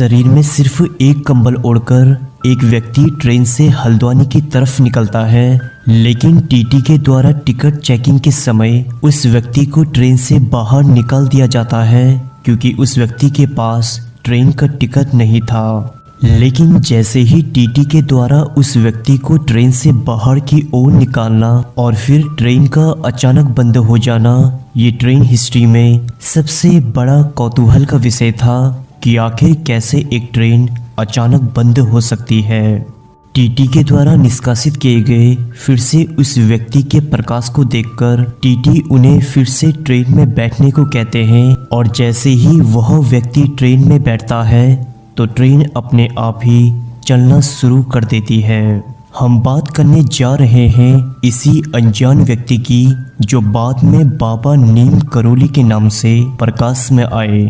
शरीर में सिर्फ एक कंबल ओढ़कर एक व्यक्ति ट्रेन से हल्द्वानी की तरफ निकलता है, लेकिन टीटी के द्वारा टिकट चेकिंग के समय उस व्यक्ति को ट्रेन से बाहर निकाल दिया जाता है क्योंकि उस व्यक्ति के पास ट्रेन का टिकट नहीं था। लेकिन जैसे ही टीटी के द्वारा उस व्यक्ति को ट्रेन से बाहर की ओर निकालना और फिर ट्रेन का अचानक बंद हो जाना, ये ट्रेन हिस्ट्री में सबसे बड़ा कौतूहल का विषय था कि आखिर कैसे एक ट्रेन अचानक बंद हो सकती है। टीटी के द्वारा निष्कासित किए गए फिर से उस व्यक्ति के प्रकाश को देखकर टीटी उन्हें फिर से ट्रेन में बैठने को कहते हैं और जैसे ही वह व्यक्ति ट्रेन में बैठता है तो ट्रेन अपने आप ही चलना शुरू कर देती है। हम बात करने जा रहे हैं इसी अनजान व्यक्ति की जो बाद में बाबा नीम करोली के नाम से प्रकाश में आए।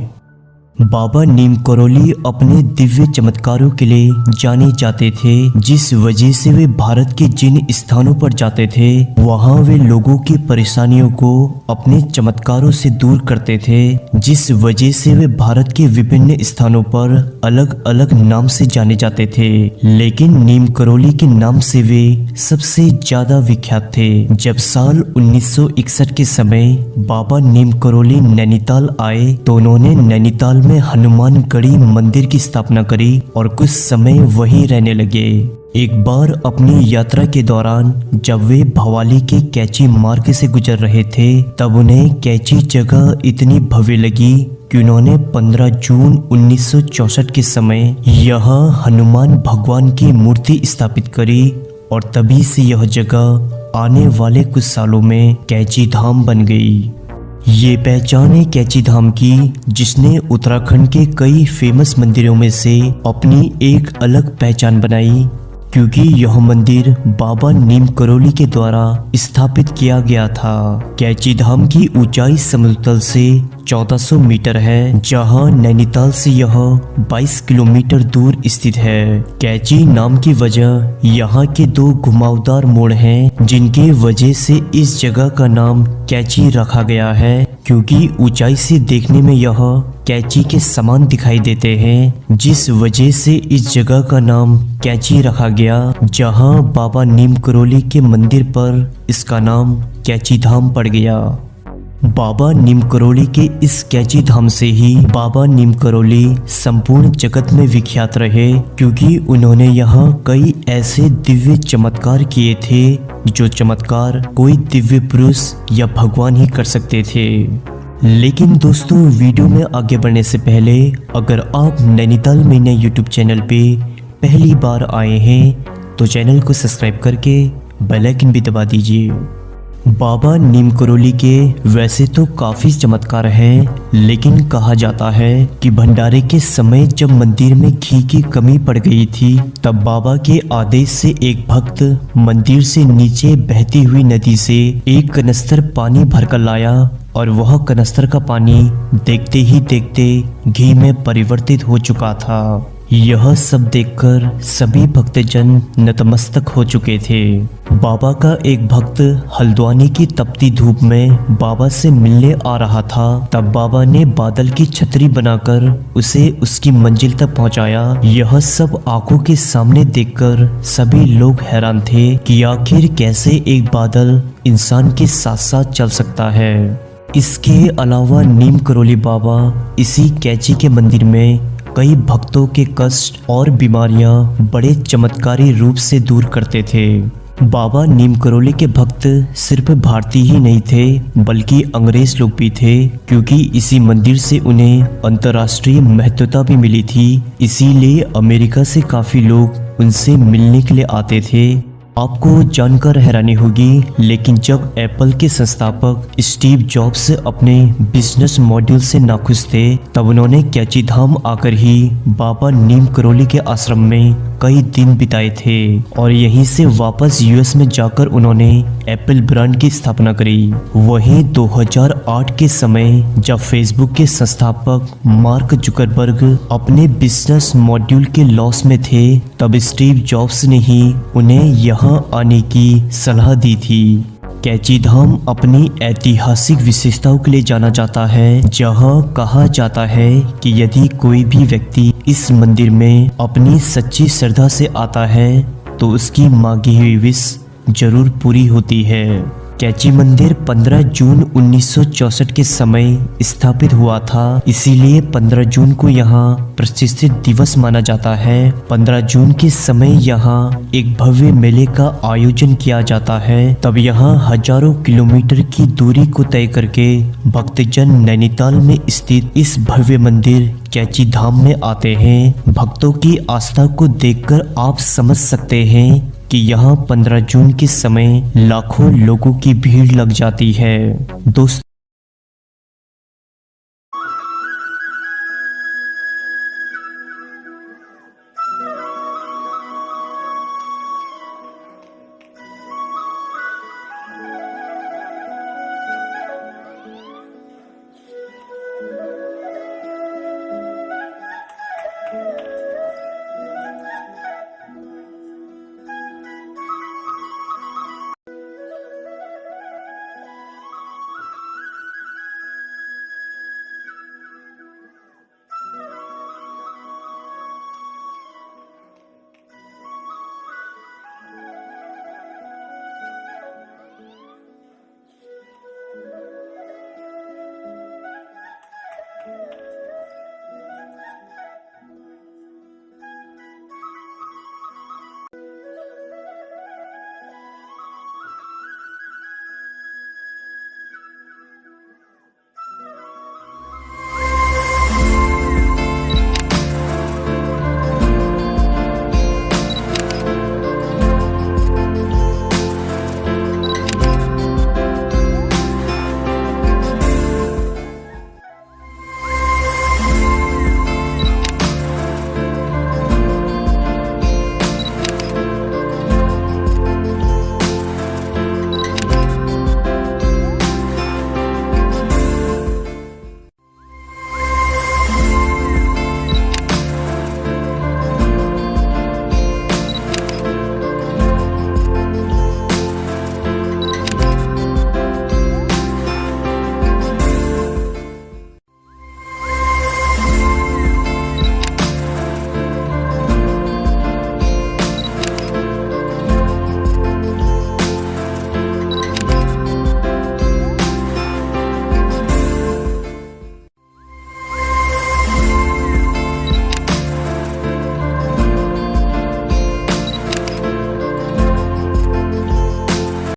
बाबा नीम करोली अपने दिव्य चमत्कारों के लिए जाने जाते थे, जिस वजह से वे भारत के जिन स्थानों पर जाते थे वहां वे लोगों की परेशानियों को अपने चमत्कारों से दूर करते थे, जिस वजह से वे भारत के विभिन्न स्थानों पर अलग अलग नाम से जाने जाते थे। लेकिन नीम करोली के नाम से वे सबसे ज्यादा विख्यात थे। जब साल 1961 के समय बाबा नीम करोली नैनीताल आए तो उन्होंने नैनीताल में हनुमानगढ़ी मंदिर की स्थापना करी और कुछ समय वहीं रहने लगे। एक बार अपनी यात्रा के दौरान जब वे भवाली के कैची मार्ग से गुजर रहे थे तब उन्हें कैची जगह इतनी भव्य लगी कि उन्होंने 15 जून 1964 के समय यहाँ हनुमान भगवान की मूर्ति स्थापित करी और तभी से यह जगह आने वाले कुछ सालों में कैची धाम बन गई। ये पहचान है कैची धाम की जिसने उत्तराखंड के कई फेमस मंदिरों में से अपनी एक अलग पहचान बनाई, क्योंकि यह मंदिर बाबा नीम करोली के द्वारा स्थापित किया गया था। कैची धाम की ऊंचाई समुद्र तल से 1400 मीटर है, जहां नैनीताल से यह 22 किलोमीटर दूर स्थित है। कैची नाम की वजह यहाँ के दो घुमावदार मोड़ हैं, जिनके वजह से इस जगह का नाम कैची रखा गया है, क्योंकि ऊंचाई से देखने में यह कैची के समान दिखाई देते हैं, जिस वजह से इस जगह का नाम कैची रखा गया, जहां बाबा नीम करोली के मंदिर पर इसका नाम कैची धाम पड़ गया। बाबा नीम करोली के इस कैची धाम से ही बाबा नीम करोली संपूर्ण जगत में विख्यात रहे, क्योंकि उन्होंने यहाँ कई ऐसे दिव्य चमत्कार किए थे जो चमत्कार कोई दिव्य पुरुष या भगवान ही कर सकते थे। लेकिन दोस्तों, वीडियो में आगे बढ़ने से पहले अगर आप नैनीताल मीडिया यूट्यूब चैनल पे पहली बार आए हैं तो चैनल को सब्सक्राइब करके बेल आइकन भी दबा दीजिए। बाबा नीम करोली के वैसे तो काफ़ी चमत्कार हैं, लेकिन कहा जाता है कि भंडारे के समय जब मंदिर में घी की कमी पड़ गई थी तब बाबा के आदेश से एक भक्त मंदिर से नीचे बहती हुई नदी से एक कनस्तर पानी भरकर लाया और वह कनस्तर का पानी देखते ही देखते घी में परिवर्तित हो चुका था। यह सब देखकर सभी भक्तजन नतमस्तक हो चुके थे। बाबा का एक भक्त हल्द्वानी की तपती धूप में बाबा से मिलने आ रहा था, तब बाबा ने बादल की छतरी बनाकर उसे उसकी मंजिल तक पहुंचाया। यह सब आंखों के सामने देखकर सभी लोग हैरान थे कि आखिर कैसे एक बादल इंसान के साथ साथ चल सकता है। इसके अलावा नीम करोली बाबा इसी कैची के मंदिर में कई भक्तों के कष्ट और बीमारियां बड़े चमत्कारी रूप से दूर करते थे। बाबा नीम करोली के भक्त सिर्फ भारतीय ही नहीं थे बल्कि अंग्रेज लोग भी थे, क्योंकि इसी मंदिर से उन्हें अंतर्राष्ट्रीय महत्वता भी मिली थी। इसीलिए अमेरिका से काफ़ी लोग उनसे मिलने के लिए आते थे। आपको जानकर हैरानी होगी, लेकिन जब एप्पल के संस्थापक स्टीव जॉब्स अपने बिजनेस मॉड्यूल से नाखुश थे तब उन्होंने कैची धाम आकर ही बाबा नीम करोली के आश्रम में कई दिन बिताए थे और यहीं से वापस यूएस में जाकर उन्होंने एप्पल ब्रांड की स्थापना करी। वहीं 2008 के समय जब फेसबुक के संस्थापक मार्क जुकरबर्ग अपने बिजनेस मॉड्यूल के लॉस में थे तब स्टीव जॉब्स ने ही उन्हें यहाँ आने की सलाह दी थी। कैची धाम अपनी ऐतिहासिक विशेषताओं के लिए जाना जाता है, जहां कहा जाता है कि यदि कोई भी व्यक्ति इस मंदिर में अपनी सच्ची श्रद्धा से आता है तो उसकी मांगी हुई विश जरूर पूरी होती है। कैची मंदिर 15 जून 1964 के समय स्थापित हुआ था, इसीलिए 15 जून को यहाँ प्रतिष्ठित दिवस माना जाता है। 15 जून के समय यहाँ एक भव्य मेले का आयोजन किया जाता है। तब यहाँ हजारों किलोमीटर की दूरी को तय करके भक्तजन नैनीताल में स्थित इस भव्य मंदिर कैची धाम में आते हैं। भक्तों की आस्था को देखकर आप समझ सकते हैं कि यहाँ 15 जून के समय लाखों लोगों की भीड़ लग जाती है। दोस्तों,